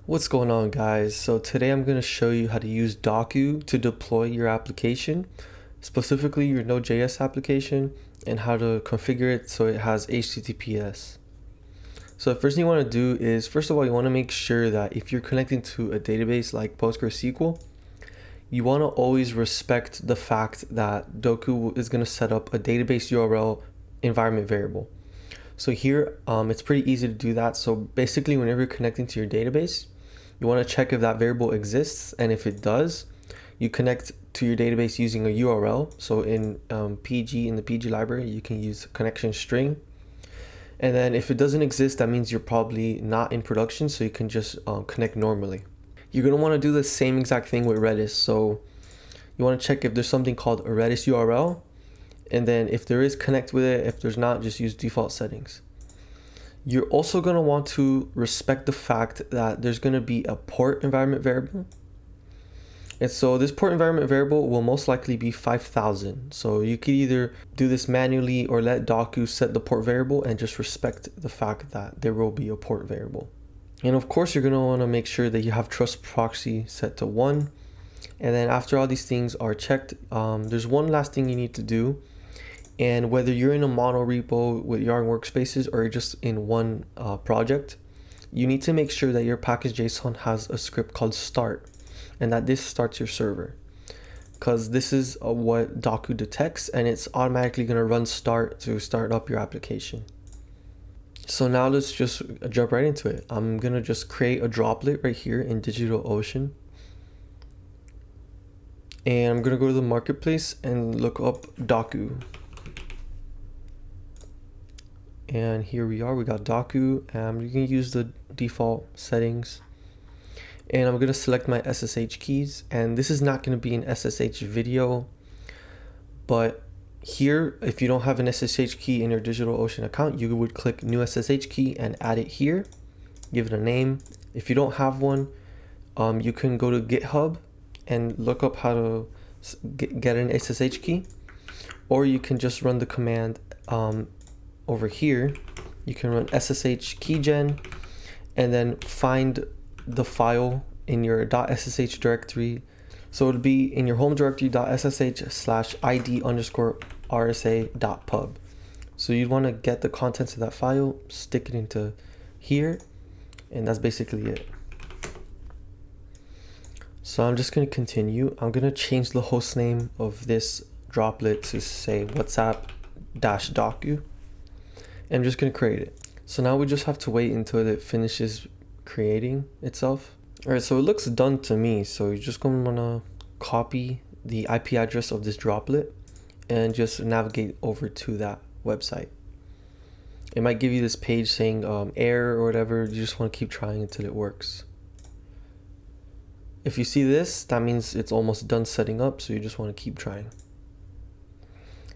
What's going on, guys? So today I'm going to show you how to use Dokku to deploy your application, specifically your Node.js application, and how to configure it so it has HTTPS. So the first thing you want to do is, first of all, you want to make sure that if you're connecting to a database like PostgreSQL, you want to always respect the fact that Dokku is going to set up a database URL environment variable. So here, it's pretty easy to do that. So basically, whenever you're connecting to your database, you want to check if that variable exists, and if it does, you connect to your database using a URL. So in the PG library, you can use connection string. And then if it doesn't exist, that means you're probably not in production, so you can just connect normally. You're going to want to do the same exact thing with Redis. So you want to check if there's something called a Redis URL, and then if there is, connect with it. If there's not, just use default settings. You're also going to want to respect the fact that there's going to be a port environment variable. And so this port environment variable will most likely be 5000. So you could either do this manually or let Dokku set the port variable and just respect the fact that there will be a port variable. And of course, you're going to want to make sure that you have trust proxy set to 1. And then after all these things are checked, there's one last thing you need to do. And whether you're in a mono repo with Yarn workspaces or just in one project, you need to make sure that your package.json has a script called start, and that this starts your server, because this is what Dokku detects, and it's automatically going to run start to start up your application. So now let's just jump right into it. I'm going to just create a droplet right here in DigitalOcean. And I'm going to go to the marketplace and look up Dokku. And here we are, we got Dokku. You can use the default settings. And I'm going to select my SSH keys. And this is not going to be an SSH video. But here, if you don't have an SSH key in your DigitalOcean account, you would click new SSH key and add it here. Give it a name. If you don't have one, you can go to GitHub and look up how to get an SSH key. Or you can just run the command over here. You can run ssh keygen and then find the file in your .ssh directory. So it would be in your home directory .ssh/id_rsa.pub. So you'd want to get the contents of that file, stick it into here, and that's basically it. So I'm just going to continue. I'm going to change the host name of this droplet to say WhatsApp-Dokku. I'm just going to create it. So now we just have to wait until it finishes creating itself. All right, so it looks done to me. So you're just going to want to copy the IP address of this droplet and just navigate over to that website. It might give you this page saying error or whatever. You just want to keep trying until it works. If you see this, that means it's almost done setting up. So you just want to keep trying.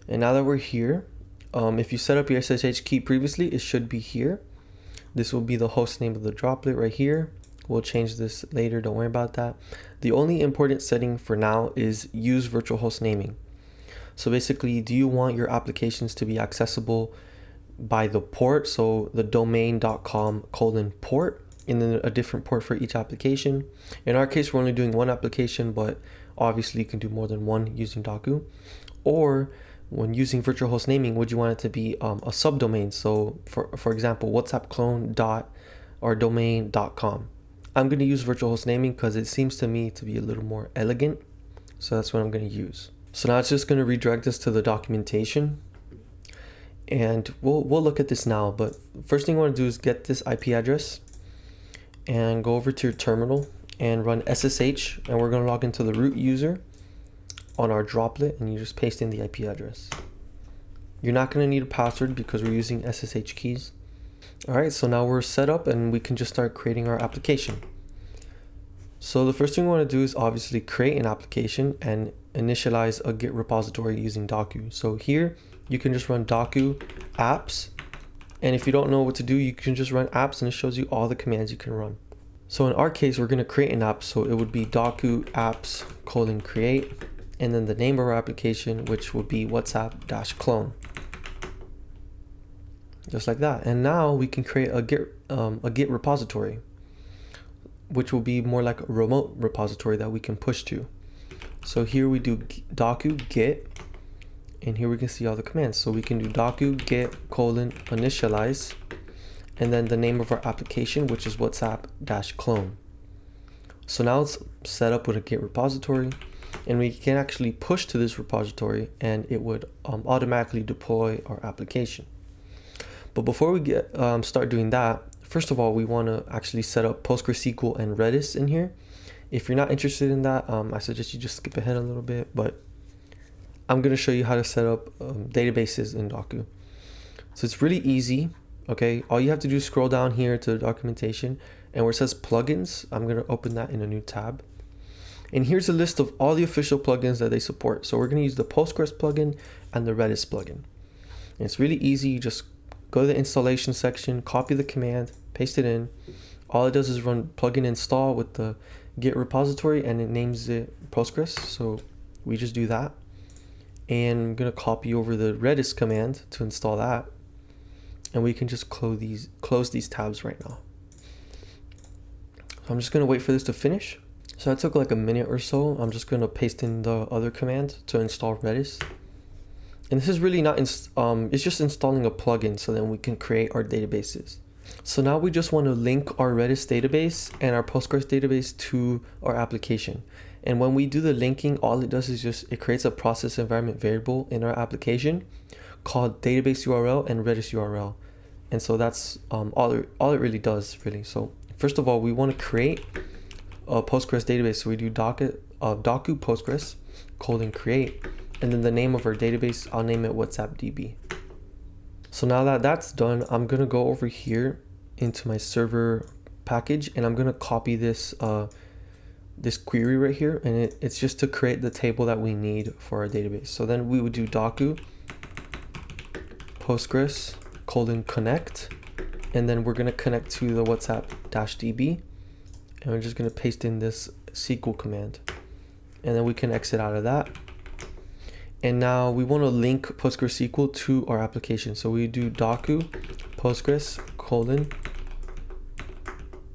And now that we're here, if you set up your SSH key previously, it should be here. This will be the host name of the droplet right here. We'll change this later, don't worry about that. The only important setting for now is use virtual host naming. So basically, do you want your applications to be accessible by the port? So the domain.com:port, and then a different port for each application. In our case, we're only doing one application, but obviously you can do more than one using Dokku. Or when using virtual host naming, would you want it to be a subdomain? So for example, WhatsApp clone or domain.com. I'm going to use virtual host naming because it seems to me to be a little more elegant. So that's what I'm going to use. So now it's just going to redirect us to the documentation. And we'll look at this now. But first thing you want to do is get this IP address and go over to your terminal and run SSH. And we're going to log into the root user on our droplet, and you just paste in the IP address. You're not going to need a password because we're using SSH keys. All right, so now we're set up and we can just start creating our application. So the first thing we want to do is obviously create an application and initialize a Git repository using Dokku. So here you can just run Dokku apps, and if you don't know what to do, you can just run apps and it shows you all the commands you can run. So in our case, we're going to create an app, so it would be Dokku apps:create, and then the name of our application, which would be WhatsApp-clone. Just like that. And now we can create a Git repository. which will be more like a remote repository that we can push to. So here we do Dokku git, and here we can see all the commands. So we can do Dokku git initialize, and then the name of our application, which is WhatsApp-clone. So now it's set up with a Git repository, and we can actually push to this repository and it would automatically deploy our application. But before we start doing that, first of all, we want to actually set up PostgreSQL and Redis in here. If you're not interested in that, I suggest you just skip ahead a little bit, but I'm going to show you how to set up databases in Dokku. So it's really easy. Okay, all you have to do is scroll down here to the documentation, and where it says plugins, I'm going to open that in a new tab. And here's a list of all the official plugins that they support. So we're going to use the Postgres plugin and the Redis plugin. And it's really easy. You just go to the installation section, copy the command, paste it in. All it does is run plugin install with the Git repository, and it names it Postgres. So we just do that. And I'm going to copy over the Redis command to install that. And we can just close these tabs right now. So I'm just going to wait for this to finish. So that took like a minute or so. I'm just going to paste in the other command to install Redis. And this is really not, it's just installing a plugin so then we can create our databases. So now we just want to link our Redis database and our Postgres database to our application. And when we do the linking, all it does is it creates a process environment variable in our application called database URL and Redis URL. And so that's all it really does, really. So first of all, we want to create a Postgres database. So we do Dokku Postgres :create, and then the name of our database, I'll name it WhatsApp DB. So now that that's done, I'm gonna go over here into my server package, and I'm gonna copy this this query right here, and it's just to create the table that we need for our database. So then we would do Dokku Postgres :connect, and then we're going to connect to the WhatsApp-DB, and we're just going to paste in this SQL command, and then we can exit out of that. And now we want to link PostgreSQL to our application. So we do Dokku Postgres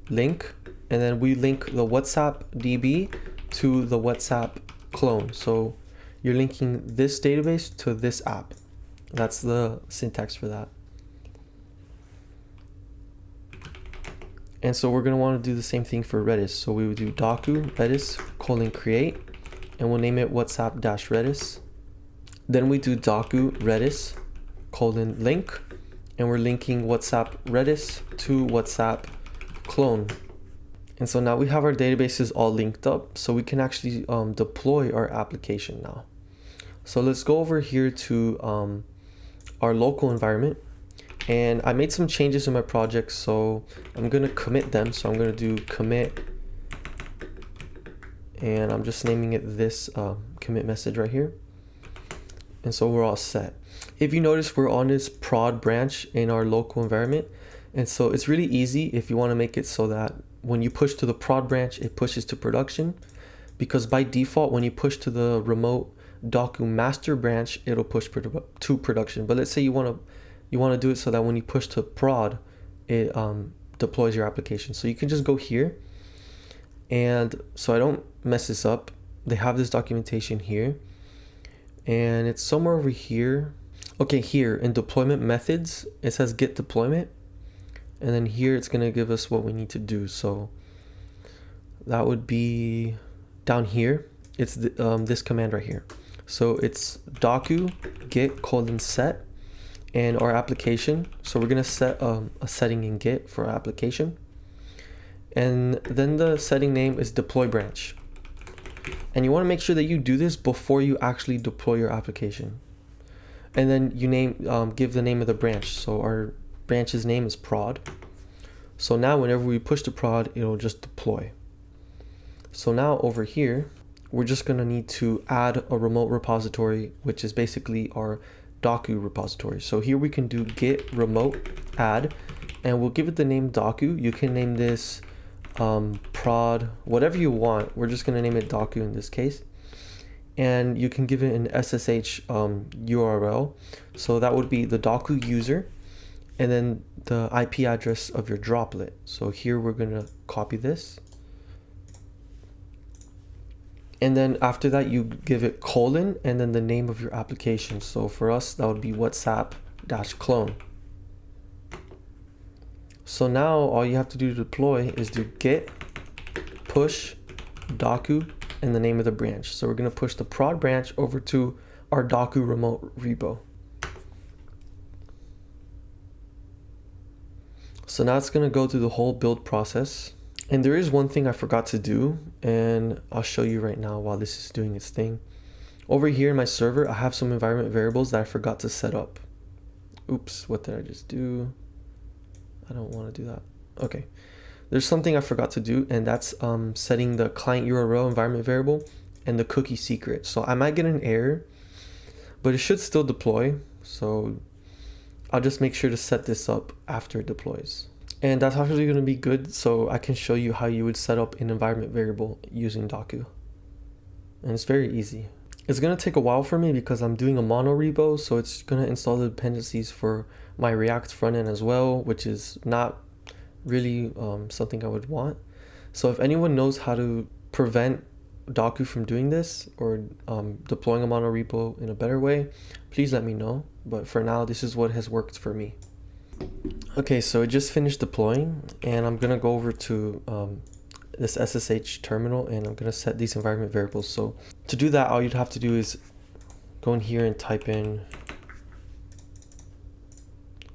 :link, and then we link the WhatsApp DB to the WhatsApp clone. So you're linking this database to this app. That's the syntax for that. And so we're going to want to do the same thing for Redis. So we would do Dokku Redis :create, and we'll name it WhatsApp-Redis. Then we do Dokku Redis :link, and we're linking WhatsApp Redis to WhatsApp clone. And so now we have our databases all linked up, so we can actually deploy our application now. So let's go over here to our local environment, and I made some changes in my project, so I'm going to commit them. So I'm going to do commit, and I'm just naming it this commit message right here. And so we're all set. If you notice, we're on this prod branch in our local environment, and so it's really easy if you want to make it so that when you push to the prod branch, it pushes to production, because by default, when you push to the remote Dokku master branch, it'll push to production. But let's say you want to do it so that when you push to prod, it deploys your application. So you can just go here, and so I don't mess this up, they have this documentation here, and it's somewhere over here. Okay, here in deployment methods, it says git deployment, and then here it's going to give us what we need to do. So that would be down here. It's this command right here. So it's Dokku git :set and our application. So we're going to set a setting in Git for our application. And then the setting name is deploy branch. And you want to make sure that you do this before you actually deploy your application. And then you give the name of the branch. So our branch's name is prod. So now whenever we push to prod, it'll just deploy. So now over here, we're just going to need to add a remote repository, which is basically our Dokku repository. So here we can do git remote add, and we'll give it the name Dokku. You can name this prod, whatever you want. We're just going to name it Dokku in this case. And you can give it an SSH URL. So that would be the Dokku user, and then the IP address of your droplet. So here we're going to copy this, And then after that, you give it colon and then the name of your application. So for us, that would be WhatsApp-clone. So now all you have to do to deploy is do git push Dokku and the name of the branch. So we're going to push the prod branch over to our Dokku remote repo. So now it's going to go through the whole build process. And there is one thing I forgot to do, and I'll show you right now while this is doing its thing. Over here in my server, I have some environment variables that I forgot to set up. Oops, what did I just do? I don't want to do that. Okay. There's something I forgot to do, and that's setting the client URL environment variable and the cookie secret. So I might get an error, but it should still deploy. So I'll just make sure to set this up after it deploys. And that's actually going to be good, so I can show you how you would set up an environment variable using Dokku. And it's very easy. It's going to take a while for me because I'm doing a mono repo, so it's going to install the dependencies for my React frontend as well, which is not really something I would want. So if anyone knows how to prevent Dokku from doing this or deploying a mono repo in a better way, please let me know. But for now, this is what has worked for me. Okay, so it just finished deploying, and I'm gonna go over to this SSH terminal, and I'm gonna set these environment variables. So to do that, all you'd have to do is go in here and type in.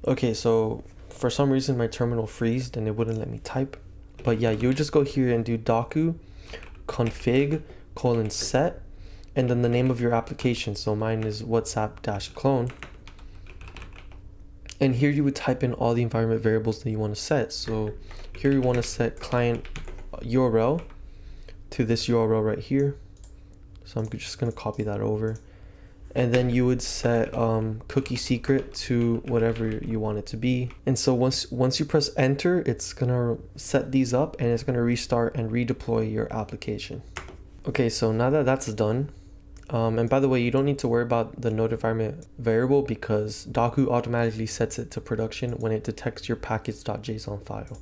Okay, so for some reason my terminal freezed and it wouldn't let me type. But yeah, you would just go here and do Dokku config :set and then the name of your application. So mine is WhatsApp-clone. And here you would type in all the environment variables that you want to set. So here you want to set client URL to this URL right here. So I'm just going to copy that over. And then you would set cookie secret to whatever you want it to be. And so once you press enter, it's going to set these up and it's going to restart and redeploy your application. Okay, so now that that's done, and by the way, you don't need to worry about the node environment variable because Dokku automatically sets it to production when it detects your packets.json file.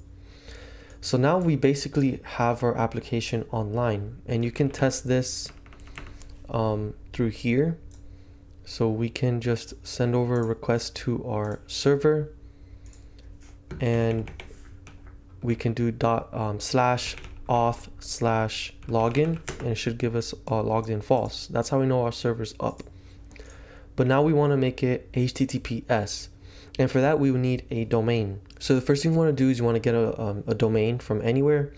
So now we basically have our application online, and you can test this through here. So we can just send over a request to our server, and we can do /auth/login, and it should give us logged in false. That's how we know our server's up. But now we want to make it HTTPS, and for that we would need a domain. So the first thing you want to do is you want to get a domain from anywhere,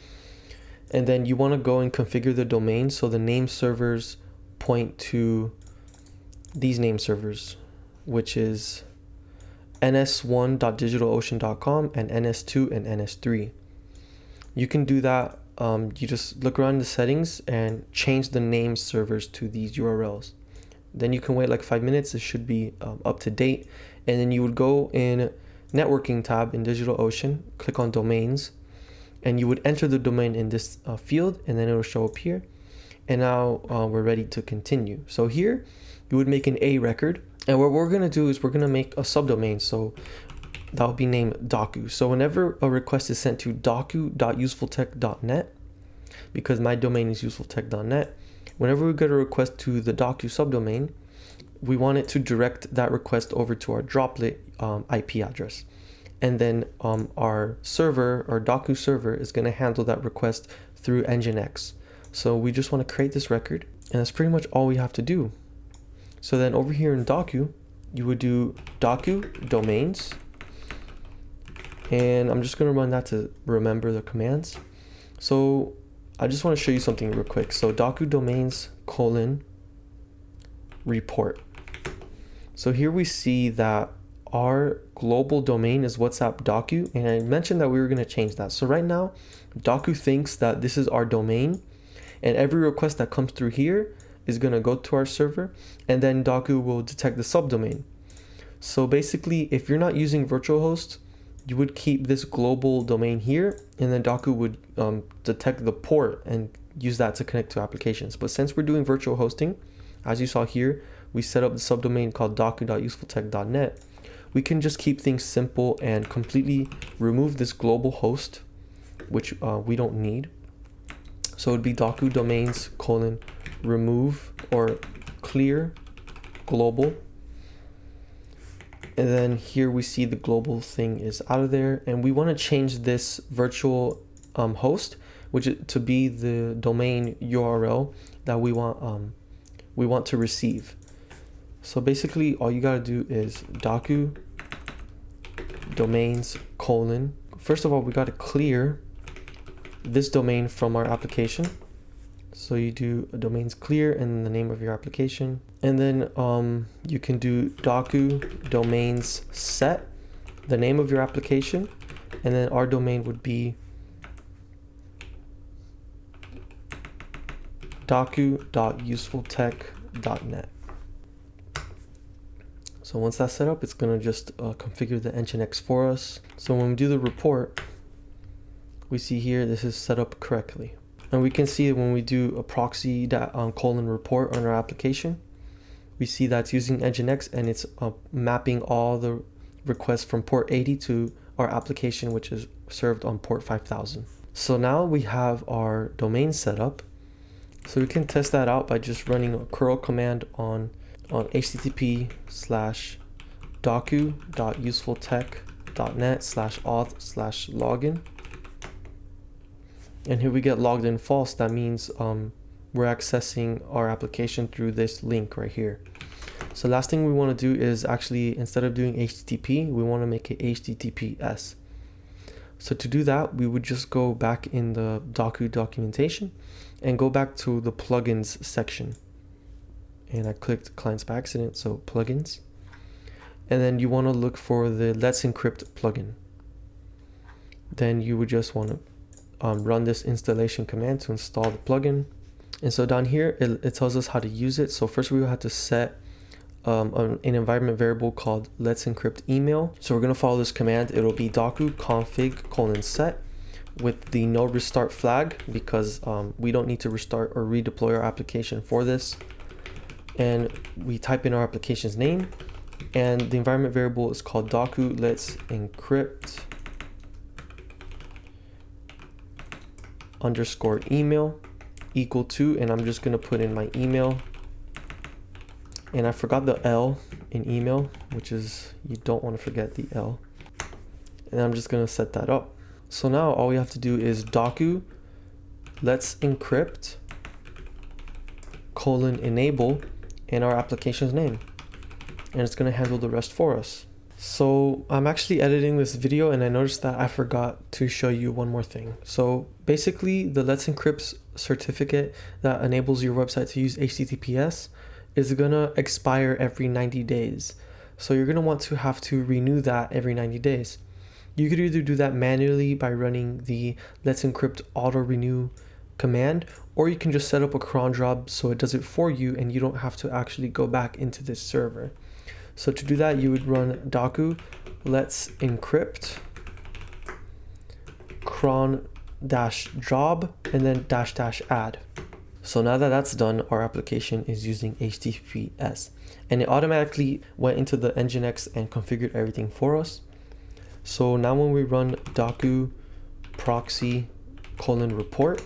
and then you want to go and configure the domain so the name servers point to these name servers, which is ns1.digitalocean.com and ns2 and ns3. You can do that. You just look around the settings and change the name servers to these URLs. Then you can wait like 5 minutes. It should be up to date. And then you would go in networking tab in DigitalOcean, click on domains, and you would enter the domain in this field, and then it will show up here. And now we're ready to continue. So here you would make an A record, and what we're going to do is we're going to make a subdomain. So that will be named Dokku. So whenever a request is sent to dokku.usefultech.net, because my domain is usefultech.net, whenever we get a request to the Dokku subdomain, we want it to direct that request over to our Droplet IP address. And then our server, our Dokku server, is going to handle that request through Nginx. So we just want to create this record, and that's pretty much all we have to do. So then over here in Dokku, you would do Dokku domains, and I'm just going to run that to remember the commands. So I just want to show you something real quick. So Dokku domains : report. So here we see that our global domain is WhatsApp Dokku, and I mentioned that we were going to change that. So right now, Dokku thinks that this is our domain, and every request that comes through here is going to go to our server, and then Dokku will detect the subdomain. So basically, if you're not using virtual host, you would keep this global domain here, and then Dokku would detect the port and use that to connect to applications. But since we're doing virtual hosting, as you saw here, we set up the subdomain called dokku.usefultech.net. We can just keep things simple and completely remove this global host, which we don't need. So it would be Dokku domains : remove or clear global. And then here we see the global thing is out of there, and we want to change this virtual host, which is to be the domain URL that we want to receive. So basically all you got to do is Dokku domains : first of all, we got to clear this domain from our application. So you do a domains clear and the name of your application, and then you can do Dokku domains set, the name of your application, and then our domain would be dokku.usefultech.net. So once that's set up, it's gonna just configure the Nginx for us. So when we do the report, we see here this is set up correctly. And we can see when we do a proxy report on our application, we see that's using Nginx, and it's mapping all the requests from port 80 to our application, which is served on port 5000. So now we have our domain set up. So we can test that out by just running a curl command on http://dokku.usefultech.net/auth/login. And here we get logged in false. That means we're accessing our application through this link right here. So last thing we want to do is actually, instead of doing HTTP, we want to make it HTTPS. So to do that, we would just go back in the Dokku documentation and go back to the plugins section. And I clicked clients by accident, so plugins. And then you want to look for the Let's Encrypt plugin. Then you would just want to run this installation command to install the plugin. And so down here, it tells us how to use it. So first we will have to set an environment variable called Let's Encrypt email. So we're going to follow this command. It'll be Dokku config:set with the node restart flag, because we don't need to restart or redeploy our application for this. And we type in our application's name, and the environment variable is called Dokku Let's Encrypt _email equal to, and I'm just going to put in my email. And I forgot the L in email, which is, you don't want to forget the L. And I'm just going to set that up. So now all we have to do is Dokku Let's Encrypt :enable and our application's name, and it's going to handle the rest for us. So I'm actually editing this video, and I noticed that I forgot to show you one more thing. So basically, the Let's Encrypt certificate that enables your website to use HTTPS is gonna expire every 90 days. So you're gonna want to have to renew that every 90 days. You could either do that manually by running the Let's Encrypt auto renew command, or you can just set up a cron job so it does it for you and you don't have to actually go back into this server. So to do that, you would run Dokku Let's Encrypt cron -job and then --add. So now that that's done, our application is using HTTPS, and it automatically went into the Nginx and configured everything for us. So now when we run Dokku proxy :report,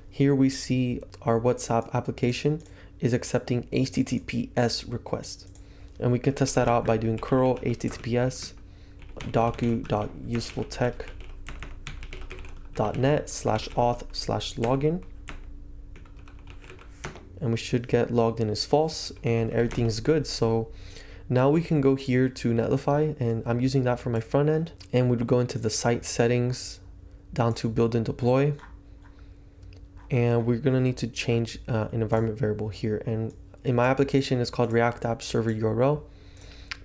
here we see our WhatsApp application is accepting HTTPS request. And we can test that out by doing curl https dokku.usefultech.net/auth/login. And we should get logged in as false, and everything's good. So now we can go here to Netlify, and I'm using that for my front end. And we'd go into the site settings down to build and deploy. And we're gonna need to change an environment variable here. And in my application, it's called React App Server URL.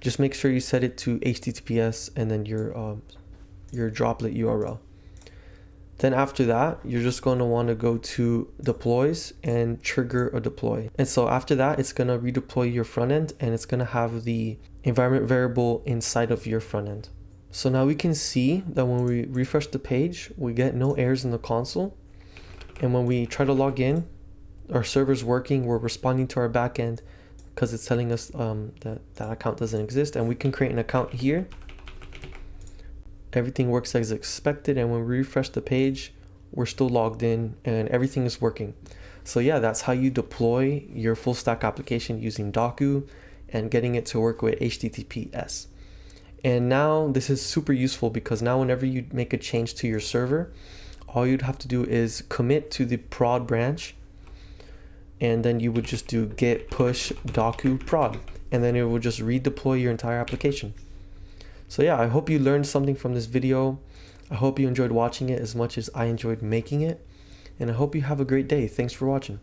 Just make sure you set it to HTTPS and then your Droplet URL. Then after that, you're just going to want to go to deploys and trigger a deploy. And so after that, it's going to redeploy your front end, and it's going to have the environment variable inside of your front end. So now we can see that when we refresh the page, we get no errors in the console. And when we try to log in, our server's working, we're responding to our backend because it's telling us that that account doesn't exist, and we can create an account here. Everything works as expected, and when we refresh the page, we're still logged in and everything is working. So yeah, that's how you deploy your full stack application using Dokku and getting it to work with HTTPS. And now this is super useful because now whenever you make a change to your server, all you'd have to do is commit to the prod branch, and then you would just do git push Dokku prod, and then it will just redeploy your entire application. So yeah, I hope you learned something from this video. I hope you enjoyed watching it as much as I enjoyed making it, and I hope you have a great day. Thanks for watching.